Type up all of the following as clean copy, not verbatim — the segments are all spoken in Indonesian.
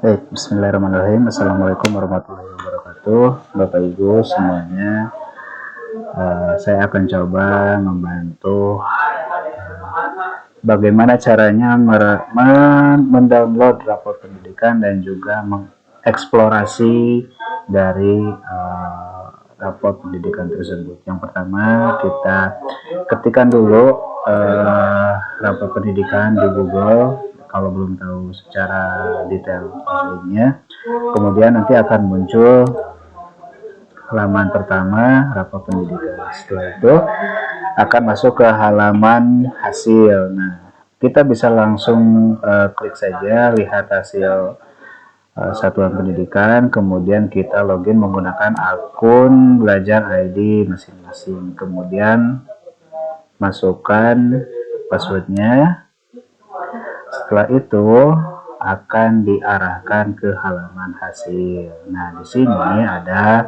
Baik, bismillahirrahmanirrahim. Assalamualaikum warahmatullahi wabarakatuh. Bapak Ibu semuanya, saya akan coba membantu bagaimana caranya mendownload rapor pendidikan dan juga mengeksplorasi dari rapor pendidikan tersebut. Yang pertama, kita ketikkan dulu rapor pendidikan di Google kalau belum tahu secara detail linknya. Kemudian nanti akan muncul halaman pertama rapor pendidikan. Setelah itu akan masuk ke halaman hasil. Nah, kita bisa langsung klik saja lihat hasil satuan pendidikan, kemudian kita login menggunakan akun belajar ID masing-masing, kemudian masukkan passwordnya. Setelah itu akan diarahkan ke halaman hasil. Nah, di sini ada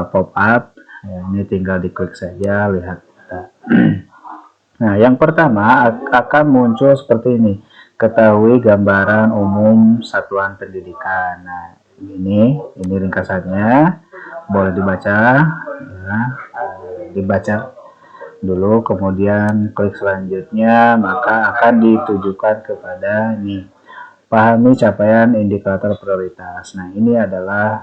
pop-up, ya, ini tinggal diklik saja lihat. Nah, yang pertama akan muncul seperti ini, ketahui gambaran umum satuan pendidikan. Nah, ini ringkasannya, boleh dibaca, ya, dibaca dulu, kemudian klik selanjutnya, maka akan ditujukan kepada ini, pahami capaian indikator prioritas. Nah, ini adalah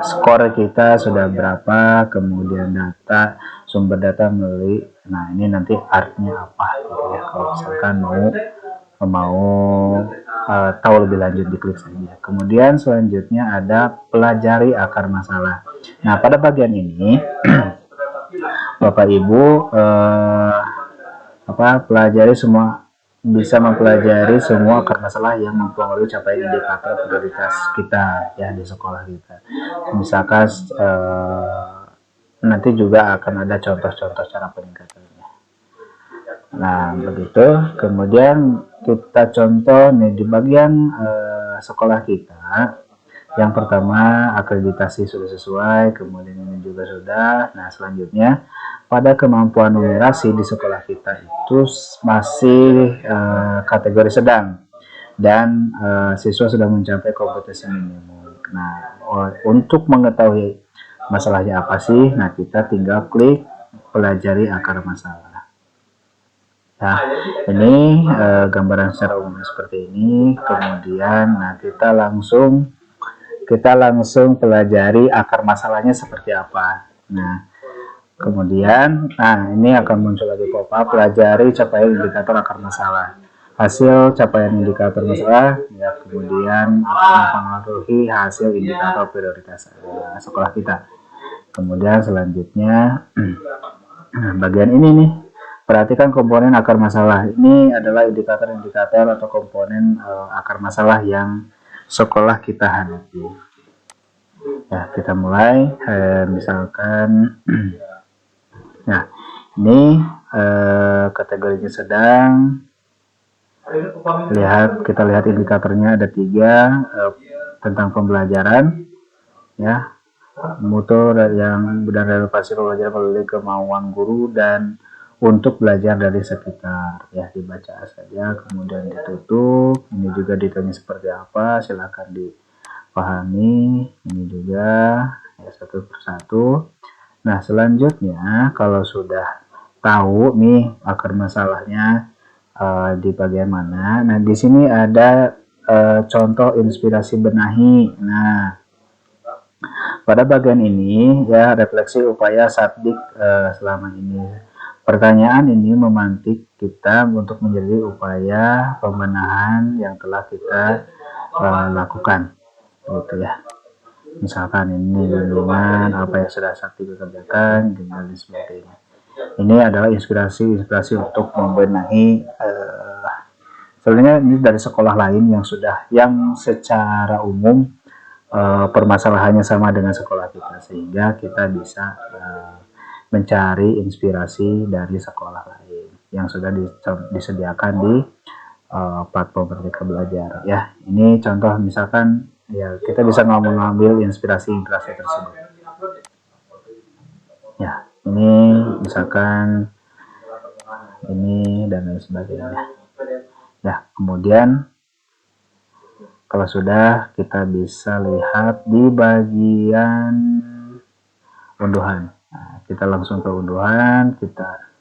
skor kita sudah berapa, kemudian data, sumber data melalui, nah ini nanti artnya apa gitu ya. Kalau misalkan mau tahu lebih lanjut, diklik saja. Kemudian selanjutnya ada pelajari akar masalah. Nah, pada bagian ini Bapak Ibu pelajari semua, bisa mempelajari semua akar masalah yang mempengaruhi capaian indikator prioritas kita ya di sekolah kita. Misalkan nanti juga akan ada contoh-contoh cara peningkatannya. Nah, begitu. Kemudian kita contoh nih di bagian sekolah kita. Yang pertama, akreditasi sudah sesuai, kemudian ini juga sudah. Nah, selanjutnya pada kemampuan numerasi di sekolah kita itu masih kategori sedang dan siswa sudah mencapai kompetensi minimum. Nah, untuk mengetahui masalahnya apa sih, nah kita tinggal klik pelajari akar masalah. Nah, ini gambaran secara umum seperti ini. Kemudian, nah kita langsung pelajari akar masalahnya seperti apa. Nah, kemudian, nah ini akan muncul lagi pop-up, pelajari capaian indikator akar masalah. Hasil capaian indikator masalah, ya, kemudian akan mempengaruhi hasil indikator prioritas sekolah kita. Kemudian selanjutnya, bagian ini nih, perhatikan komponen akar masalah. Ini adalah indikator-indikator atau komponen akar masalah yang sekolah kita hadapi. Ya, kita mulai, misalkan, nah ini kategorinya sedang. Kita lihat indikatornya ada 3, tentang pembelajaran, ya, mutu yang dan relevasi pembelajaran melalui kemauan guru dan untuk belajar dari sekitar, ya, dibaca saja kemudian ditutup. Ini juga detailnya seperti apa, silakan dipahami. Ini juga ya, satu persatu. Nah, selanjutnya kalau sudah tahu nih akar masalahnya di bagian mana, nah di sini ada contoh inspirasi benahi. Nah, pada bagian ini ya, refleksi upaya Satdik selama ini. Pertanyaan ini memantik kita untuk menjadi upaya pembenahan yang telah kita lakukan, gitu ya. Misalkan ini bimbingan apa yang sudah Sakti kerjakan, dan sebagainya. Ini adalah inspirasi untuk membenahi. Sebenarnya ini dari sekolah lain yang secara umum permasalahannya sama dengan sekolah kita, sehingga kita bisa mencari inspirasi dari sekolah lain yang sudah disediakan di platform Merdeka Belajar. Ya, ini contoh misalkan ya, kita bisa mengambil inspirasi tersebut. Ya, ini misalkan ini dan lain sebagainya. Ya, kemudian Kalau sudah, kita bisa lihat di bagian unduhan. Nah, kita langsung ke unduhan, kita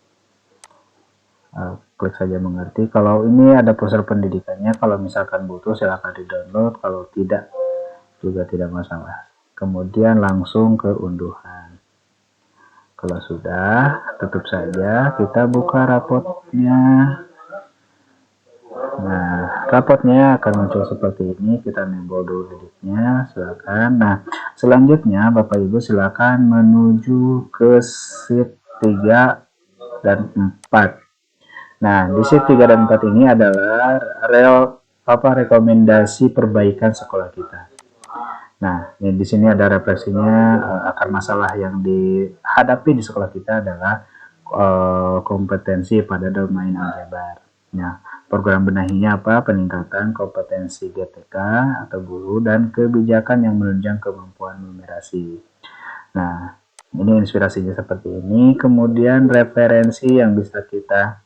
klik saja mengerti. Kalau ini ada poster pendidikannya, kalau misalkan butuh silahkan di download, kalau tidak juga tidak masalah. Kemudian langsung ke unduhan. Kalau sudah, tutup saja, kita buka rapotnya. Nah, rapotnya akan muncul seperti ini. Kita nembol dulu editnya, silakan. Nah, selanjutnya Bapak Ibu silakan menuju ke sheet 3 dan 4. Nah, di sheet 3 dan 4 ini adalah rekomendasi perbaikan sekolah kita. Nah, di sini ada refleksinya, akar masalah yang dihadapi di sekolah kita adalah kompetensi pada domain aljabar. Nah, program benahinya apa? Peningkatan kompetensi GTK atau guru dan kebijakan yang menunjang kemampuan numerasi. Nah, ini inspirasinya seperti ini. Kemudian referensi yang bisa kita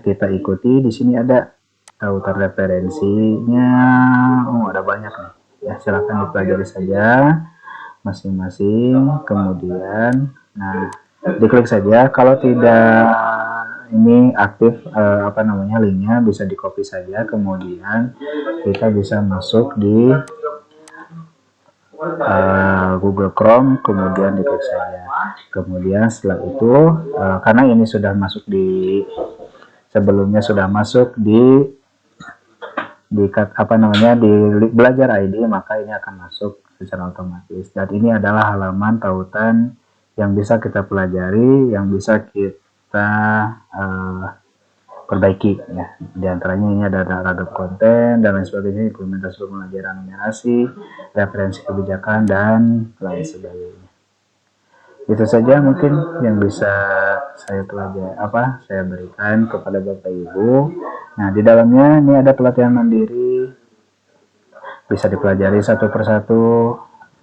kita ikuti. Di sini ada tautan referensinya. Oh, ada banyak nih. Ya, silakan dipelajari saja masing-masing. Kemudian, nah, diklik saja. Kalau tidak ini aktif linknya bisa di copy saja. Kemudian kita bisa masuk di Google Chrome, kemudian diklik saja. Kemudian setelah itu karena ini sudah masuk di sebelumnya sudah masuk di belajar ID, maka ini akan masuk secara otomatis. Dan ini adalah halaman tautan yang bisa kita pelajari, yang bisa kita perbaiki ya. Di antaranya ini ada radar konten dan lain sebagainya, implementasi pembelajaran numerasi, referensi kebijakan dan lain sebagainya. Itu saja mungkin yang bisa saya saya berikan kepada Bapak Ibu. Nah, di dalamnya ini ada pelatihan mandiri, bisa dipelajari satu persatu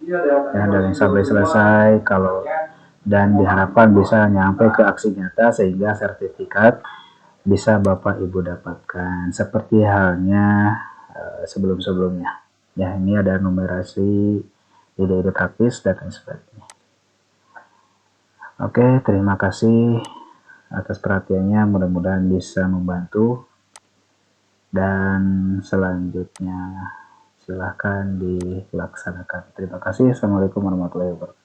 ya, dari sampai selesai. Dan diharapkan bisa nyampe ke aksi nyata sehingga sertifikat bisa Bapak Ibu dapatkan seperti halnya sebelum-sebelumnya. Ya, ini ada numerasi, ide-ide praktis dan lain sebagainya. Oke, terima kasih atas perhatiannya, mudah-mudahan bisa membantu. Dan selanjutnya silahkan dilaksanakan. Terima kasih. Assalamualaikum warahmatullahi wabarakatuh.